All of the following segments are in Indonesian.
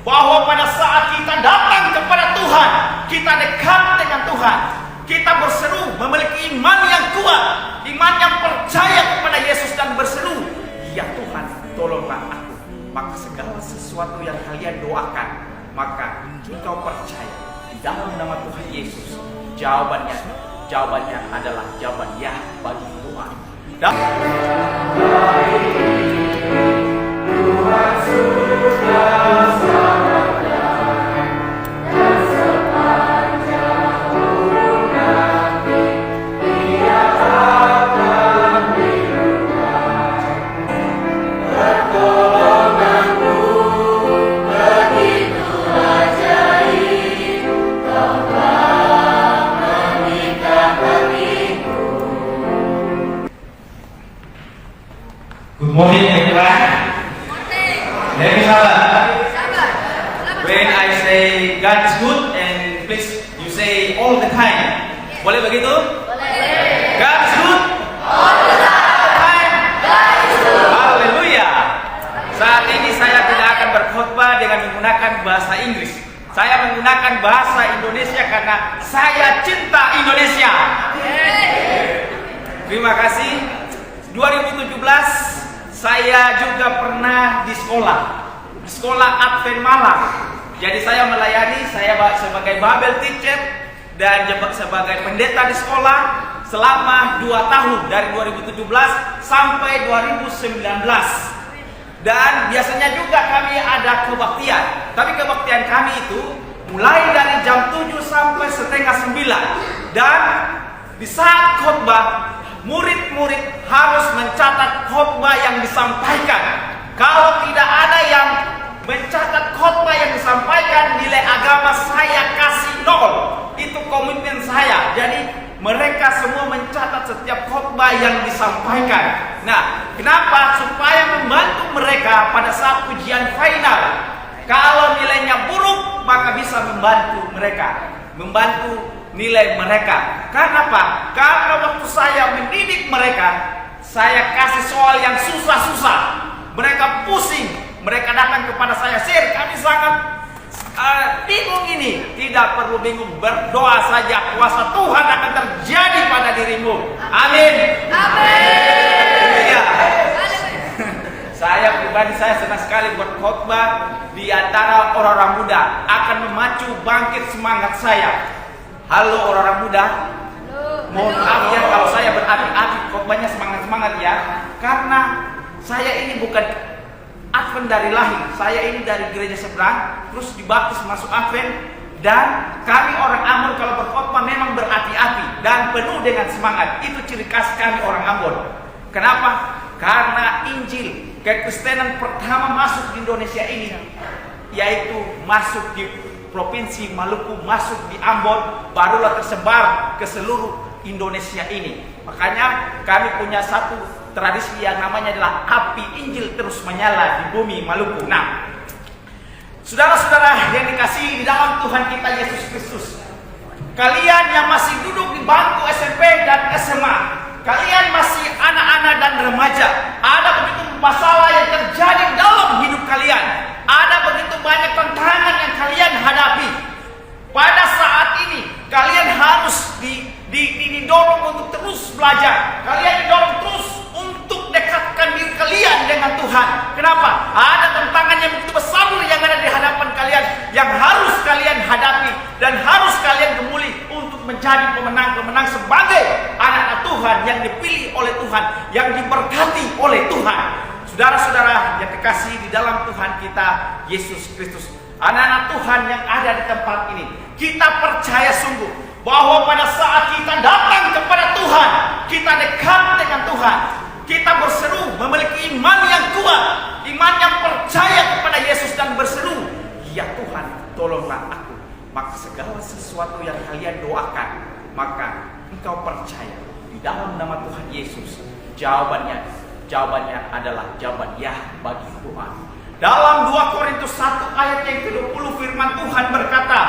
bahwa pada saat kita datang kepada Tuhan, kita dekat dengan Tuhan, kita berseru memiliki iman yang kuat, iman yang percaya kepada Yesus dan berseru, ya Tuhan, tolonglah aku. Maka segala sesuatu yang kalian doakan, maka engkau percaya di dalam nama Tuhan Yesus, jawabannya adalah jawaban ya bagi Tuhan. Dan Tuhan sudah selamatkan, dan sepanjang umur nanti Dia akan lindungi. Pertolonganmu begitu ajaib, Kau telah memikat hatiku. Good morning everyone. When I say God is good, and please you say all the time. Boleh begitu? Boleh. God is good all the time. God is good. Haleluya. Saat ini saya tidak akan berkhotbah dengan menggunakan bahasa Inggris. Saya menggunakan bahasa Indonesia karena saya cinta Indonesia. Terima kasih. 2017 saya juga pernah di sekolah Advent Malang. Jadi saya melayani, saya sebagai Bible teacher dan sebagai pendeta di sekolah selama 2 tahun dari 2017 sampai 2019. Dan biasanya juga kami ada kebaktian. Tapi kebaktian kami itu mulai dari jam 7 sampai setengah 9. Dan di saat khotbah, murid-murid harus mencatat khotbah yang disampaikan. Kalau tidak ada yang mencatat khotbah yang disampaikan, nilai agama saya kasih 0. Itu komitmen saya. Jadi mereka semua mencatat setiap khotbah yang disampaikan. Nah, kenapa? Supaya membantu mereka pada saat ujian final. Kalau nilainya buruk, maka bisa membantu nilai mereka. Karena apa? Karena waktu saya mendidik mereka, saya kasih soal yang susah-susah. Mereka pusing, mereka datang kepada saya, "Sir, kami sangat bingung ini." Tidak perlu bingung, berdoa saja, kuasa Tuhan akan terjadi pada dirimu. Amin. Amin. Ya. Saya pribadi, saya senang sekali berkhotbah di antara orang-orang muda, akan memacu bangkit semangat saya. Halo orang-orang muda. Mohon maaf ya kalau saya berapi-api khotbahnya semangat-semangat ya. Karena saya ini bukan Advent dari lahir. Saya ini dari gereja seberang, terus dibaptis masuk Advent. Dan kami orang Ambon kalau berkhotbah memang berapi-api dan penuh dengan semangat. Itu ciri khas kami orang Ambon. Kenapa? Karena Injil kekristenan pertama masuk di Indonesia ini, yaitu masuk di Provinsi Maluku, masuk di Ambon, barulah tersebar ke seluruh Indonesia ini. Makanya kami punya satu tradisi yang namanya adalah api Injil terus menyala di bumi Maluku. Nah, saudara-saudara yang dikasihi di dalam Tuhan kita Yesus Kristus, kalian yang masih duduk di bangku SMP dan SMA, kalian masih anak-anak dan remaja, ada begitu masalah yang terjadi dalam hidup kalian, ada begitu banyak tantangan yang kalian hadapi. Pada saat ini kalian harus didorong untuk terus belajar. Kalian didorong terus untuk dekatkan diri kalian dengan Tuhan. Kenapa? Ada tantangan yang begitu besar yang ada di hadapan kalian, yang harus kalian hadapi dan harus kalian gemuli untuk menjadi pemenang-pemenang sebagai anak-anak Tuhan yang dipilih oleh Tuhan, yang diberkati oleh Tuhan. Saudara-saudara yang dikasihi di dalam Tuhan kita Yesus Kristus, anak-anak Tuhan yang ada di tempat ini, kita percaya sungguh bahwa pada saat kita datang kepada Tuhan, kita dekat dengan Tuhan, kita berseru memiliki iman yang kuat, iman yang percaya kepada Yesus dan berseru, ya Tuhan, tolonglah aku. Maka segala sesuatu yang kalian doakan, maka engkau percaya di dalam nama Tuhan Yesus, jawabannya adalah jawaban ya bagi Tuhan. Dalam 2 Korintus 1 ayat yang ke-20 firman Tuhan berkata,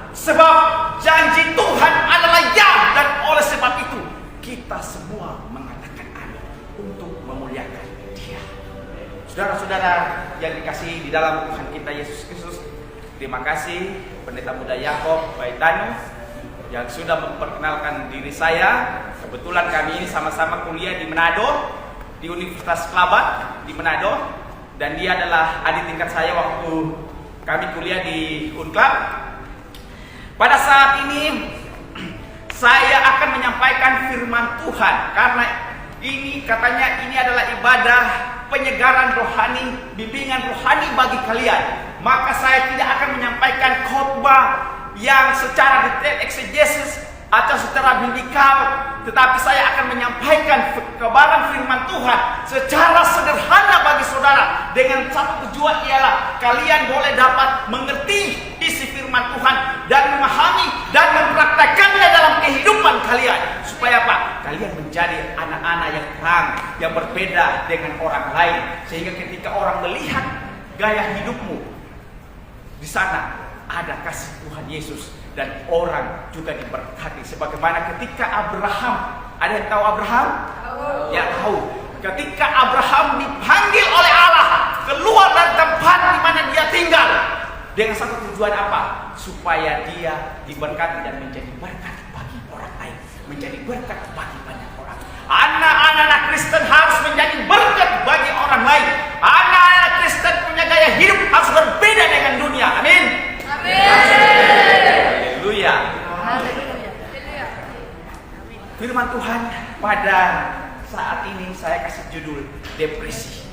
sebab janji Tuhan adalah ya, dan oleh sebab itu kita semua mengatakan amin untuk memuliakan Dia. Saudara-saudara yang dikasihi di dalam Tuhan kita Yesus Kristus, Terima kasih Pendeta Muda Yakob Baitano yang sudah memperkenalkan diri saya. Kebetulan kami ini sama-sama kuliah di Manado, di Universitas Kelabat di Manado, dan dia adalah adik tingkat saya waktu kami kuliah di Unclub. Pada saat ini saya akan menyampaikan firman Tuhan karena ini katanya ini adalah ibadah penyegaran rohani, bimbingan rohani bagi kalian. Maka saya tidak akan menyampaikan khotbah yang secara detail eksegesis atau secara biblikal, tetapi saya akan menyampaikan kebenaran firman Tuhan secara sederhana bagi saudara dengan satu tujuan, ialah kalian boleh dapat mengerti isi firman Tuhan dan memahami dan mempraktekannya dalam kehidupan kalian, supaya apa? Kalian menjadi anak-anak yang terang, yang berbeda dengan orang lain, sehingga ketika orang melihat gaya hidupmu, di sana ada kasih Tuhan Yesus dan orang juga diberkati. Sebagaimana ketika Abraham, ada yang tahu Abraham? Ya tahu. Ketika Abraham dipanggil oleh Allah keluar dari tempat di mana dia tinggal, dengan satu tujuan apa? Supaya dia diberkati dan menjadi berkat bagi orang lain, menjadi berkat bagi banyak orang. Anak-anak Kristen harus menjadi berkat bagi orang lain. Anak-anak Kristen punya gaya hidup harus berbeda dengan dunia. Amin. Haleluya. Firman Tuhan pada saat ini saya kasih judul depresi.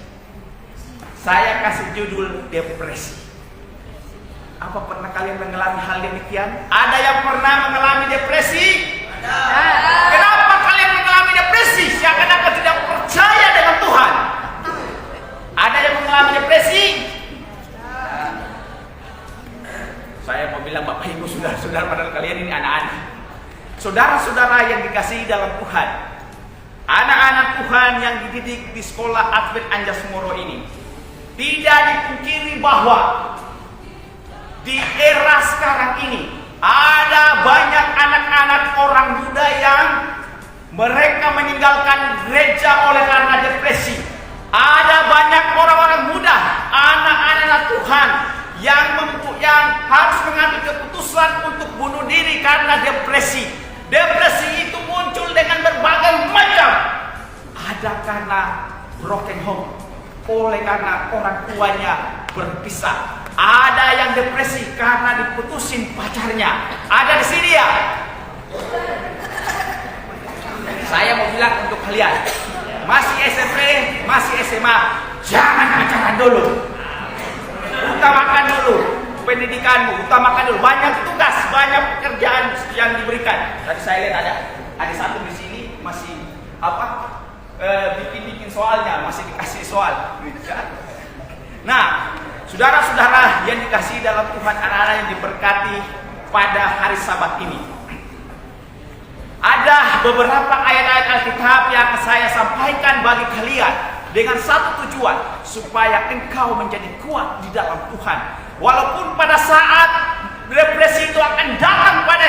Saya kasih judul depresi. Apa pernah kalian mengalami hal demikian? Ada yang pernah mengalami depresi? Ada. Kenapa kalian mengalami depresi? Seakan-akan tidak percaya dengan Tuhan. Ada yang mengalami depresi? Saya mau bilang Bapak Ibu, saudara-saudara, padahal kalian ini anak-anak. Saudara-saudara yang dikasihi dalam Tuhan, anak-anak Tuhan yang dididik di sekolah Advent Anjasmoro ini, tidak dipungkiri bahwa di era sekarang ini ada banyak anak-anak orang muda yang mereka meninggalkan gereja oleh karena depresi. Ada banyak orang-orang muda, anak-anak Tuhan yang harus mengambil keputusan untuk bunuh diri karena depresi. Depresi itu muncul dengan berbagai macam. Ada karena broken home, oleh karena orang tuanya berpisah. Ada yang depresi karena diputusin pacarnya. Ada di sini ya. Saya mau bilang untuk kalian, masih SMP, masih SMA, jangan pacaran dulu. Utamakan dulu pendidikanmu, utamakan dulu. Banyak tugas, banyak pekerjaan yang diberikan. Tadi saya lihat ada satu di sini masih bikin soalnya, masih dikasih soal. Nah, saudara-saudara yang dikasihi dalam Tuhan, anak-anak yang diberkati pada hari Sabat ini, ada beberapa ayat-ayat Alkitab yang saya sampaikan bagi kalian dengan satu tujuan, supaya engkau menjadi kuat di dalam Tuhan. Walaupun pada saat depresi itu akan datang pada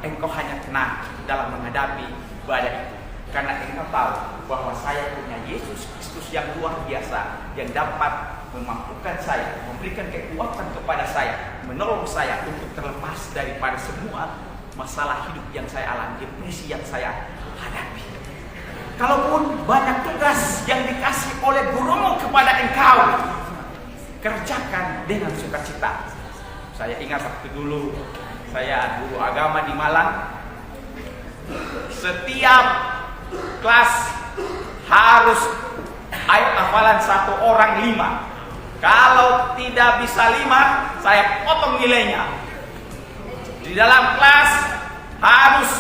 engkau hanya tenang dalam menghadapi badai itu, karena engkau tahu bahwa saya punya Yesus Kristus yang luar biasa, yang dapat memampukan saya, memberikan kekuatan kepada saya, menolong saya untuk terlepas daripada semua masalah hidup yang saya alami, depresi yang saya hadapi. Kalaupun banyak tugas yang dikasih oleh gurumu kepada engkau, kerjakan dengan sukacita. Saya ingat waktu dulu saya guru agama di Malang, setiap kelas harus ayat hafalan satu orang 5. Kalau tidak bisa 5, saya potong nilainya. Di dalam kelas harus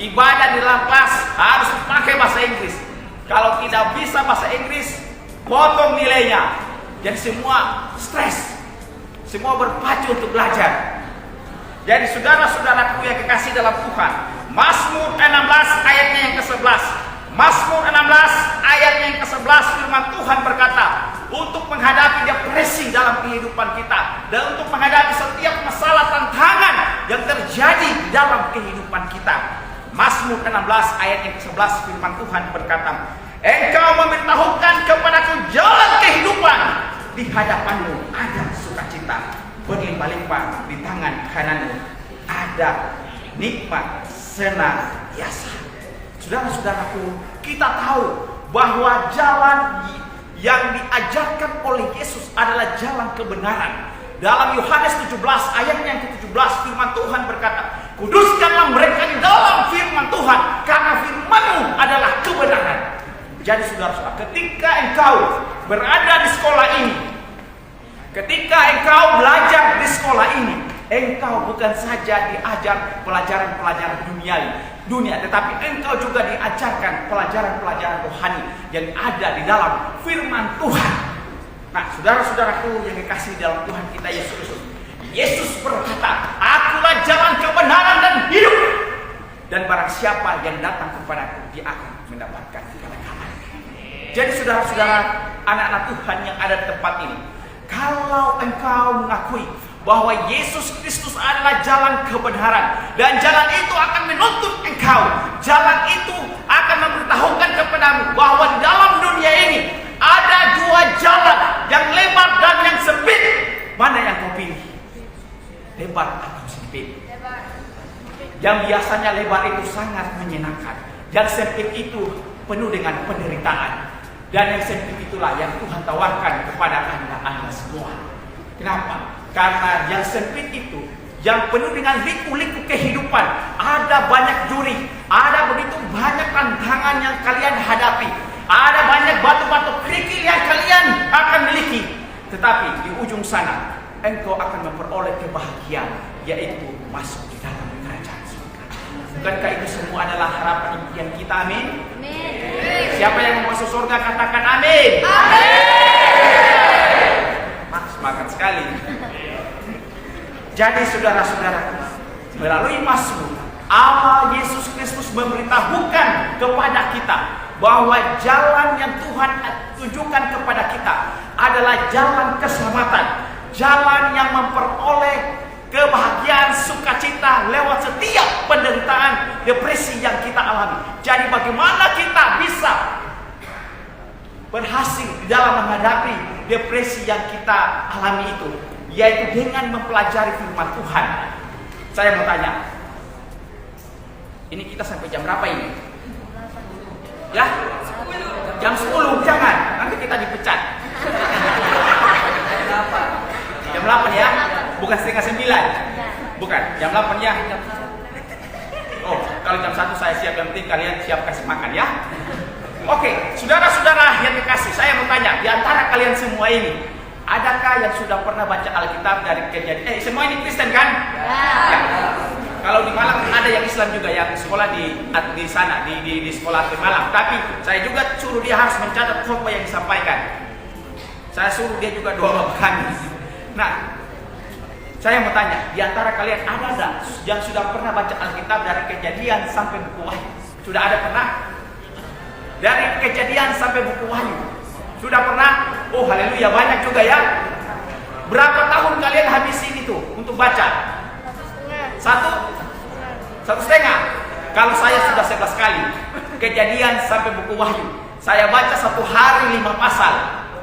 ibadah, di dalam kelas harus pakai bahasa Inggris. Kalau tidak bisa bahasa Inggris, potong nilainya. Jadi semua stres, semua berpacu untuk belajar. Jadi saudara-saudaraku yang kekasih dalam Tuhan, Mazmur 16 ayatnya yang ke-11. Mazmur 16 ayatnya yang ke-11, firman Tuhan berkata, untuk menghadapi depresi dalam kehidupan kita dan untuk menghadapi setiap masalah tantangan yang terjadi di dalam kehidupan kita. Mazmur 16 ayat yang ke-11, firman Tuhan berkata, engkau memberitahukan kepadaku jalan kehidupan, di hadapanmu ada sukacita. berlimpah-limpah di tangan kananmu ada nikmat senantiasa. Saudara-saudaraku, kita tahu bahwa jalan yang diajarkan oleh Yesus adalah jalan kebenaran. Dalam Yohanes 17 ayat yang ke-17 firman Tuhan berkata, kuduskanlah mereka di dalam firman Tuhan, karena firman-Mu adalah kebenaran. Jadi saudara-saudara, ketika engkau berada di sekolah ini, ketika engkau belajar di sekolah ini, engkau bukan saja diajar pelajaran-pelajaran dunia, tetapi engkau juga diajarkan pelajaran-pelajaran rohani yang ada di dalam firman Tuhan. Nah, saudara-saudaraku yang dikasihi dalam Tuhan kita Yesus Kristus, Yesus berkata, akulah jalan kebenaran dan hidup, dan barang siapa yang datang kepadaku, dia akan mendapatkan kebenaran. Jadi saudara-saudara, anak-anak Tuhan yang ada di tempat ini, kalau engkau mengakui bahwa Yesus Kristus adalah jalan kebenaran, dan jalan itu akan menuntut engkau, jalan itu akan memberitahukan kepadamu bahwa di dalam dunia ini ada dua jalan, yang lebar dan yang sempit. Mana yang kau pilih? Lebar atau sempit? Yang biasanya lebar itu sangat menyenangkan, yang sempit itu penuh dengan penderitaan, dan yang sempit itulah yang Tuhan tawarkan kepada anda semua. Kenapa? Karena yang sempit itu, yang penuh dengan liku-liku kehidupan, ada banyak duri, ada begitu banyak tantangan yang kalian hadapi, ada banyak batu-batu kerikil yang kalian akan miliki. Tetapi di ujung sana, engkau akan memperoleh kebahagiaan, yaitu masuk di dalam kerajaan surga. Bukankah itu semua adalah harapan impian kita? Amin. Siapa yang mau masuk surga katakan amin. Semangat sekali. Jadi saudara-saudara, melalui Mazmur, Allah Yesus Kristus memberitahukan kepada kita bahwa jalan yang Tuhan tunjukkan kepada kita adalah jalan keselamatan, jalan yang memperoleh kebahagiaan, sukacita lewat setiap penderitaan, depresi yang kita alami. Jadi bagaimana kita bisa berhasil di dalam menghadapi depresi yang kita alami itu? Yaitu dengan mempelajari firman Tuhan. Saya mau tanya, ini kita sampai jam berapa ini? Ya? Jam 10, jangan, nanti kita dipecat. Jam 8 ya? Bukan setengah 9. Bukan, jam 8 ya? Oh, kalau jam 1 saya siap, yang penting kalian siap kasih makan ya? Oke, saudara-saudara yang dikasih, saya mau tanya, di antara kalian semua ini, adakah yang sudah pernah baca Alkitab dari Kejadian? Semua ini Kristen kan? Ya. Kalau di Malang ada yang Islam juga yang sekolah di sana di sekolah di Malang. Tapi saya juga suruh dia harus mencatat khotbah yang disampaikan. Saya suruh dia juga doa kami. Nah, saya mau tanya, di antara kalian ada enggak yang sudah pernah baca Alkitab dari Kejadian sampai buku Wahyu? Sudah ada pernah? Dari Kejadian sampai buku Wahyu. Sudah pernah? Oh haleluya, banyak juga ya. Berapa tahun kalian habisin itu untuk baca? Satu setengah. Kalau saya sudah 11 kali Kejadian sampai buku Wahyu. Saya baca 1 hari 5 pasal,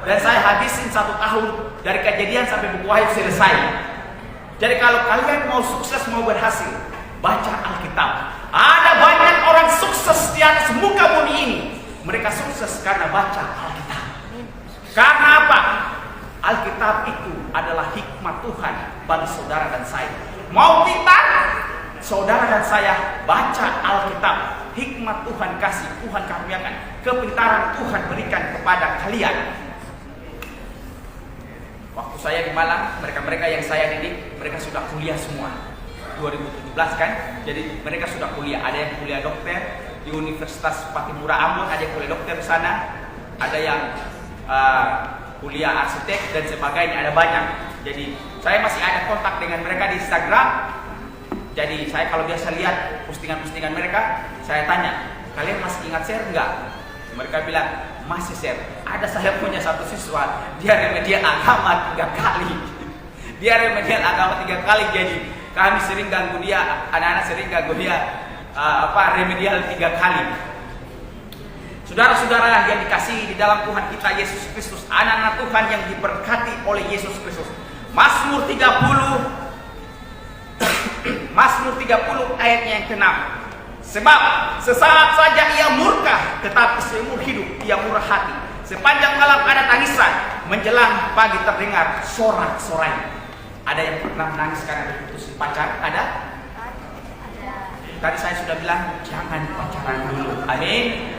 dan saya habisin 1 tahun dari Kejadian sampai buku Wahyu selesai. Jadi kalau kalian mau sukses, mau berhasil, baca Alkitab. Ada banyak orang sukses di atas muka bumi ini. Mereka sukses karena baca Alkitab. Karena apa? Alkitab itu adalah hikmat Tuhan bagi saudara dan saya. Mau pintar? Saudara dan saya baca Alkitab. Hikmat Tuhan kasih, Tuhan karuniakan. Kepintaran Tuhan berikan kepada kalian. Waktu saya di Malang, mereka-mereka yang saya didik, mereka sudah kuliah semua. 2017 kan? Jadi mereka sudah kuliah. Ada yang kuliah dokter di Universitas Patimura Ambon, ada yang kuliah dokter di sana. Ada yang kuliah arsitek dan sebagainya, ada banyak. Jadi saya masih ada kontak dengan mereka di Instagram. Jadi saya kalau biasa lihat postingan-postingan mereka, saya tanya, kalian masih ingat share enggak? Mereka bilang, masih share. Ada saya punya satu siswa, dia remedial agama 3 kali. Dia remedial agama 3 kali, jadi kami sering ganggu dia, anak-anak sering ganggu dia remedial 3 kali. Saudara-saudara yang dikasihi di dalam Tuhan kita Yesus Kristus, anak-anak Tuhan yang diberkati oleh Yesus Kristus. Mazmur 30 Mazmur 30 ayatnya yang ke-6. Sebab sesaat saja ia murka, tetapi seumur hidup ia murah hati. Sepanjang malam ada tangisan, menjelang pagi terdengar sorak-sorai. Ada yang pernah menangis karena diputusin pacar? Ada? Tadi saya sudah bilang jangan pacaran dulu. Amin.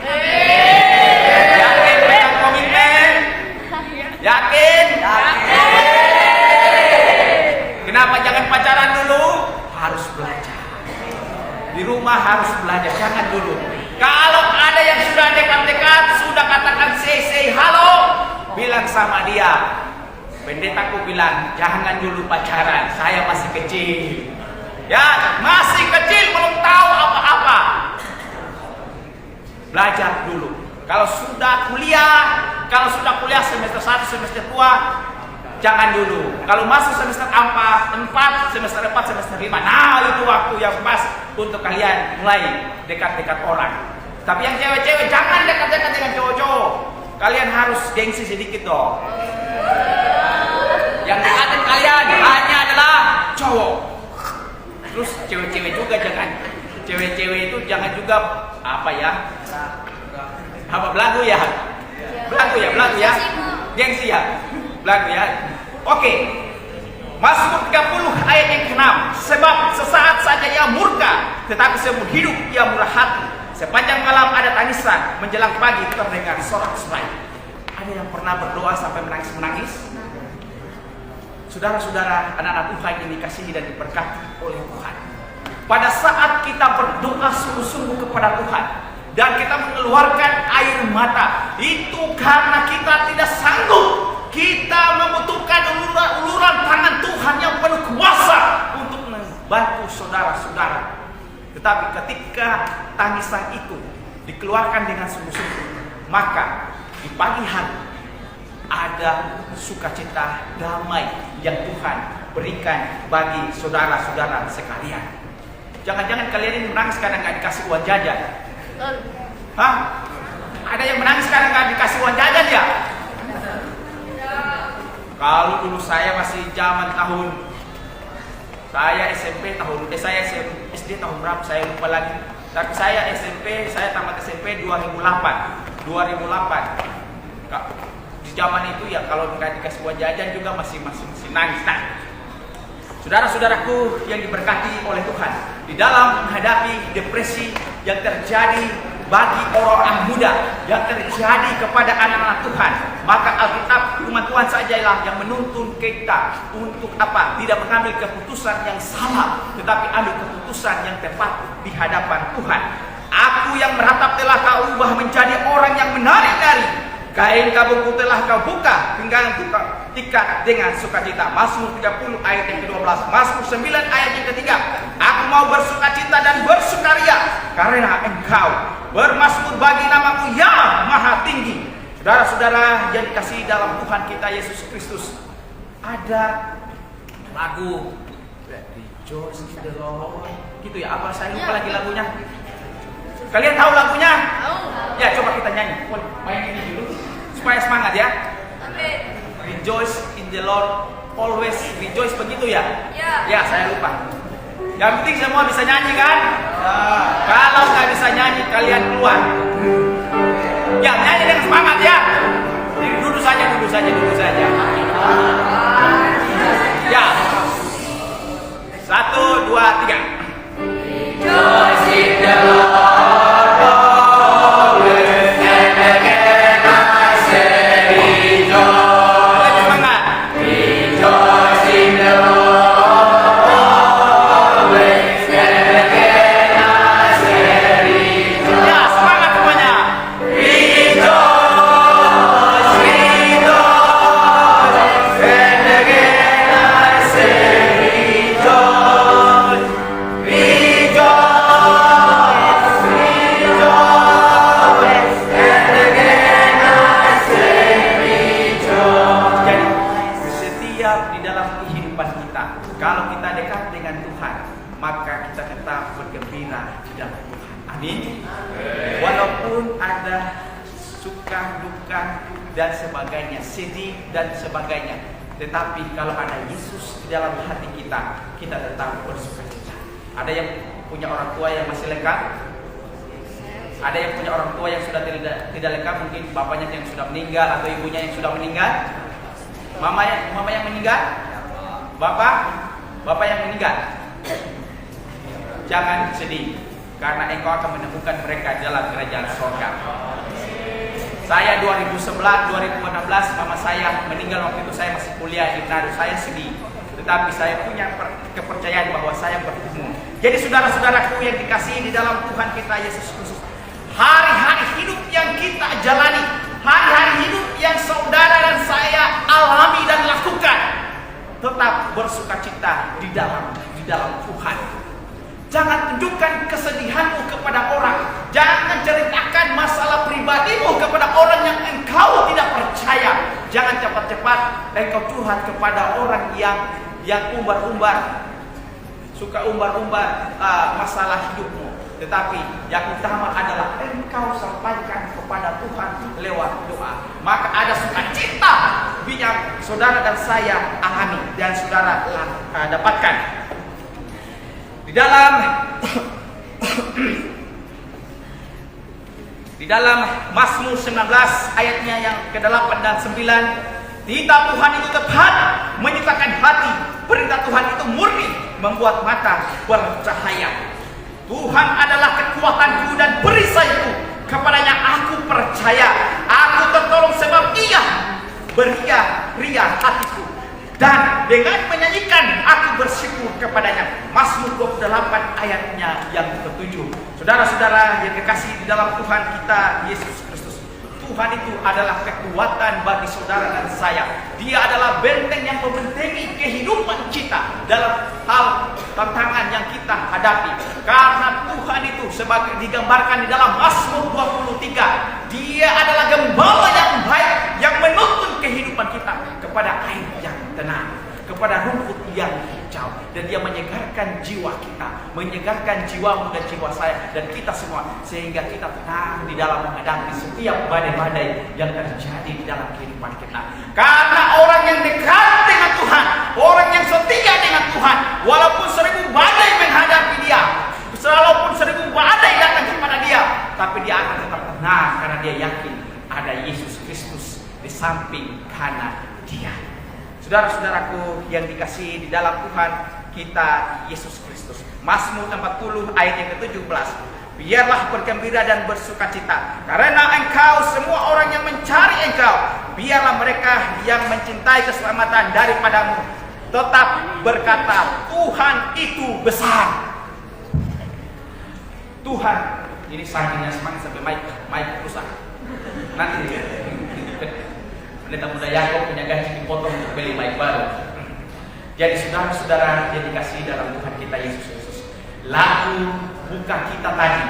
Yakin pegang komitmen? Yakin? Kenapa jangan pacaran dulu? Harus belajar. Di rumah harus belajar, jangan dulu. Kalau ada yang sudah dekat-dekat, sudah katakan say halo, bilang sama dia. Pendetaku bilang, jangan dulu pacaran, saya masih kecil. Ya, masih kecil, belum tahu apa-apa. Belajar dulu. Kalau sudah kuliah semester 1, semester 2, jangan dulu. Kalau masuk semester 4, semester 4, semester 5, nah itu waktu yang pas untuk kalian mulai dekat-dekat orang. Tapi yang cewek-cewek jangan dekat-dekat dengan cowok-cowok. Kalian harus gengsi sedikit dong. Yang dekatin kalian hanya adalah cowok. Terus cewek-cewek juga jangan. Cewek-cewek itu jangan juga belagu ya. Gengsi ya. Belagu ya. Oke. Mazmur 30 ayat yang ke-6. Sebab sesaat saja ia murka, tetapi seumur hidup ia murah hati. Sepanjang malam ada tangisan, menjelang pagi terdengar sorak-sorai. Ada yang pernah berdoa sampai menangis-menangis? Saudara-saudara, anak-anak Tuhan yang dikasihi dan diberkati oleh Tuhan. Pada saat kita berdoa sungguh-sungguh kepada Tuhan dan kita mengeluarkan air mata, itu karena kita tidak sanggup. Kita membutuhkan uluran tangan Tuhan yang penuh kuasa untuk membantu saudara-saudara. Tetapi ketika tangisan itu dikeluarkan dengan sungguh-sungguh, maka di pagi hari ada sukacita damai yang Tuhan berikan bagi saudara-saudara sekalian. Jangan-jangan kalian ini menangis karena nggak dikasih uang jajan? Hah? Ada yang menangis karena nggak dikasih uang jajan ya? Kalau dulu saya masih zaman tahun saya SMP SD tahun berapa saya lupa lagi. Tapi saya tamat SMP 2008. Di zaman itu ya kalau nggak dikasih uang jajan juga masih nangis. Nah, saudara-saudaraku yang diberkati oleh Tuhan, di dalam menghadapi depresi yang terjadi bagi orang muda, yang terjadi kepada anak-anak Tuhan, maka Alkitab firman Tuhan sajalah yang menuntun kita untuk apa? Tidak mengambil keputusan yang salah, tetapi ambil keputusan yang tepat di hadapan Tuhan. Aku yang meratap telah kau ubah menjadi orang yang menari-nari. Kain kabungku telah kau buka, pinggang ikat dengan sukacita. Mazmur 30 ayat yang ke-12. Mazmur 9 ayat yang ke-3. Aku mau bersukacita dan bersukaria karena engkau bermazmur bagi namamu yang maha tinggi. Saudara-saudara yang dikasihi dalam Tuhan kita Yesus Kristus, ada lagu Rejoice in the Lord. Gitu ya, apa saya lupa lagi lagunya. Kalian tahu lagunya? Ya, coba kita nyanyi. Main ini dulu supaya semangat ya. Amin. Rejoice in the Lord, always rejoice, begitu ya? Ya, saya lupa. Yang penting semua bisa nyanyi kan? Kalau nggak bisa nyanyi, kalian keluar. Ya, nyanyi dengan semangat ya. Jadi duduk saja. Ya. 1, 2, 3. Rejoice in the Lord. Walaupun ada suka, duka dan sebagainya, sedih dan sebagainya, Tetapi kalau ada Yesus di dalam hati kita, kita tetap bersukacita. Ada yang punya orang tua yang masih lengkap? Ada yang punya orang tua yang sudah tidak lengkap, mungkin bapaknya yang sudah meninggal atau ibunya yang sudah meninggal? Mama yang meninggal? Bapak yang meninggal? Jangan sedih, karena engkau akan menemukan mereka dalam kerajaan surga. Saya 2011, 2016 mama saya meninggal, waktu itu saya masih kuliah di Manado. Saya sedih, tetapi saya punya kepercayaan bahwa saya bertemu. Jadi saudara-saudaraku yang dikasihi di dalam Tuhan kita Yesus Kristus, hari-hari hidup yang kita jalani, hari-hari hidup yang saudara dan saya alami dan lakukan, tetap bersukacita di dalam Tuhan. Jangan tunjukkan kesedihanmu kepada orang. Jangan ceritakan masalah pribadimu kepada orang yang engkau tidak percaya. Jangan cepat-cepat engkau curhat kepada orang yang umbar-umbar, suka umbar-umbar masalah hidupmu. Tetapi yang utama adalah engkau sampaikan kepada Tuhan lewat doa. Maka ada sukacita yang saudara dan saya alami dan saudara dapatkan. Di dalam Mazmur 19 ayatnya yang ke-8 dan 9, titah Tuhan itu tepat menyitakan hati, perintah Tuhan itu murni membuat mata bercahaya. Tuhan adalah kekuatanku dan perisaiku, kepadanya aku percaya. Aku tertolong sebab Ia beria-ria hatiku, dan dengan menyanyikan aku bersyukur kepadanya. Mazmur 28 ayatnya yang ke-7. Saudara-saudara yang dikasihi di dalam Tuhan kita Yesus Kristus, Tuhan itu adalah kekuatan bagi saudara dan saya. Dia adalah benteng yang membentengi kehidupan kita dalam hal tantangan yang kita hadapi. Karena Tuhan itu sebagai digambarkan di dalam Mazmur 23, Dia adalah gembala yang baik yang menuntun kehidupan kita kepada air yang tenang, kepada rumput yang hijau, dan Dia menyegarkan jiwa kita, menyegarkan jiwamu dan jiwa saya dan kita semua, sehingga kita tenang di dalam menghadapi setiap badai-badai yang terjadi di dalam kehidupan kita. Karena orang yang dekat dengan Tuhan, orang yang setia dengan Tuhan, walaupun 1000 badai menghadapi dia, walaupun 1000 badai datang kepada dia, tapi dia akan tetap tenang karena dia yakin ada Yesus Kristus di samping kanan dia. Saudara-saudaraku yang dikasihi di dalam Tuhan kita Yesus Kristus, Mazmur 40 ayat yang ke-17, biarlah bergembira dan bersukacita karena engkau, semua orang yang mencari engkau. Biarlah mereka yang mencintai keselamatan daripadamu tetap berkata, Tuhan itu besar. Tuhan, ini saking semangat sampai mic rusak. Nanti pendeta muda Yakob punya gaji dipotong untuk beli mic baru. Jadi saudara-saudara yang dikasihi dalam Tuhan kita Yesus Kristus, lagu buka kita tadi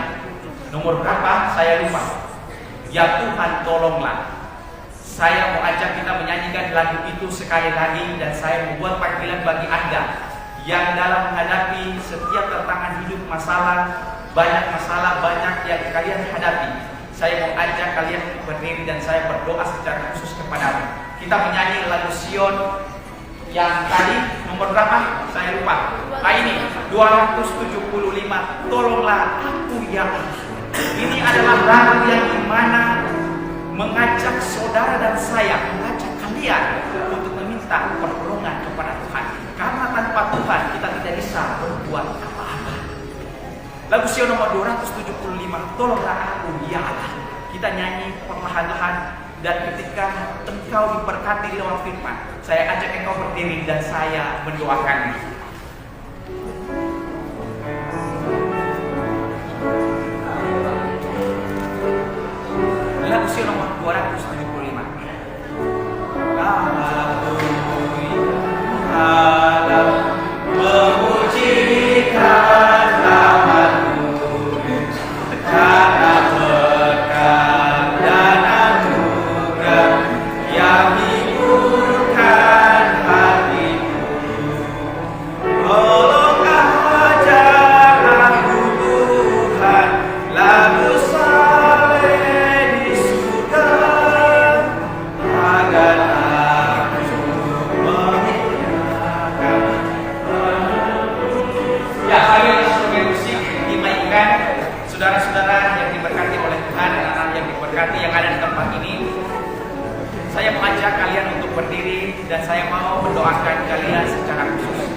nomor berapa saya lupa. Ya Tuhan tolonglah. Saya mau ajak kita menyanyikan lagu itu sekali lagi, dan saya membuat panggilan bagi Anda yang dalam menghadapi setiap tantangan hidup, banyak masalah yang kalian hadapi. Saya mau ajak kalian berdiri dan saya berdoa secara khusus kepadamu. Kita menyanyi lagu Sion yang tadi nomor berapa? Saya lupa. Ini 275. Tolonglah aku ya Allah. Ini adalah lagu yang dimana mengajak saudara dan saya, mengajak kalian untuk meminta pertolongan kepada Tuhan. Karena tanpa Tuhan kita tidak bisa berbuat apa-apa. Lagu Sion nomor 275, tolonglah aku ya Allah. Kita nyanyi perlahan-lahan, dan ketika engkau diberkati lewat firman, saya ajak engkau berdiri dan saya mendoakan. Lagu Sion nomor 275. Memujikan namamu karena berkat dan anugerah yang hiburkan hatiku. Tolonglah ajar aku Tuhan lagu saleh di surga, agar aku mendoakan kalian secara khusus.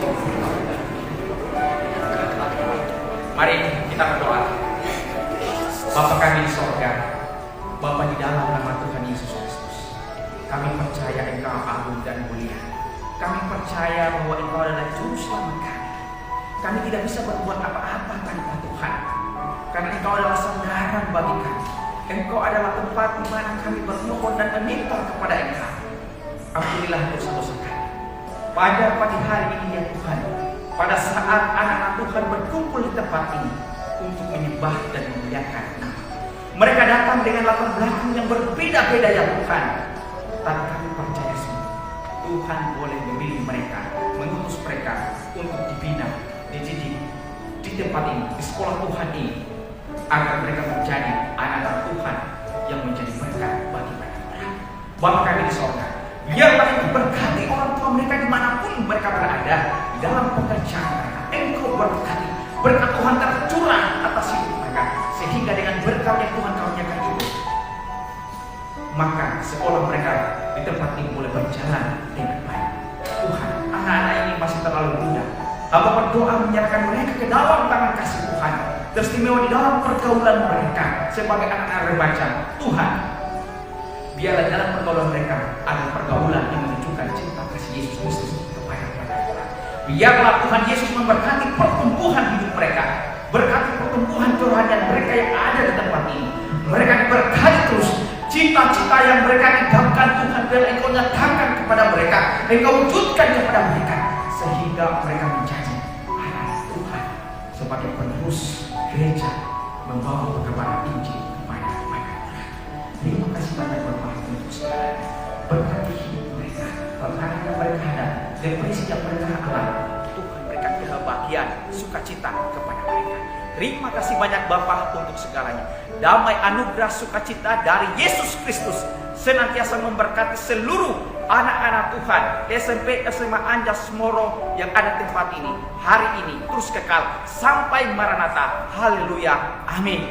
Mari kita berdoa. Bapa kami di sorga, Bapa di dalam nama Tuhan Yesus Kristus, kami percaya Engkau agung dan mulia. Kami percaya bahwa Engkau adalah juru selamat kami. Kami tidak bisa berbuat apa-apa tanpa Tuhan, karena Engkau adalah sandaran bagi kami. Engkau adalah tempat di mana kami bermohon dan meminta kepada Engkau. Ampunilah dosa-dosa kami. Pada pagi hari ini ya Tuhan, pada saat anak-anak Tuhan berkumpul di tempat ini untuk menyembah dan memuliakan nama, mereka datang dengan latar belakang yang berbeda-beda ya Tuhan. Tapi kami percaya semua Tuhan boleh memilih mereka, mengutus mereka untuk dibina, dididik di tempat ini, di sekolah Tuhan ini, agar mereka menjadi anak-anak Tuhan yang menjadi berkat bagi banyak orang. Bapa kami di sorga, biarlah Engkau berkati orang tua mereka dimanapun mereka berada, di dalam pekerjaan mereka. Engkau berkati, berkat Tuhan tercurah atas hidup mereka, sehingga dengan berkat yang Tuhan karuniakan itu, maka sekolah mereka di tempat ini boleh berjalan dengan baik. Tuhan, anak-anak ini masih terlalu muda. Hamba berdoa menyerahkan mereka ke dalam tangan kasih Tuhan, teristimewa di dalam pergaulan mereka sebagai anak-anak remaja. Tuhan, biarlah dalam pergaulan mereka ada pergaulan yang menunjukkan cinta kasih Yesus Kristus kepada orang. Biarlah Tuhan Yesus memberkati pertumbuhan hidup mereka, berkati pertumbuhan kerohanian mereka yang ada di tempat ini. Mereka diberkati terus, cita-cita yang mereka idamkan Tuhan, biarlah Engkau nyatakan kepada mereka, Engkau wujudkan kepada mereka, sehingga mereka menjadi anak Tuhan sebagai penerus gereja, membawa perkabaran Injil kepada banyak orang. Terima kasih banyak Bapa untuk segalanya. Berkati hidup mereka, perkara yang mereka hadapi, depresi yang mereka alami. Tuhan berikan kebahagiaan, sukacita kepada mereka. Terima kasih banyak Bapa untuk segalanya. Damai, anugerah, sukacita dari Yesus Kristus senantiasa memberkati seluruh anak-anak Tuhan SMP SMA Anjas Moro yang ada di tempat ini hari ini terus kekal sampai Maranatha. Haleluya, amin.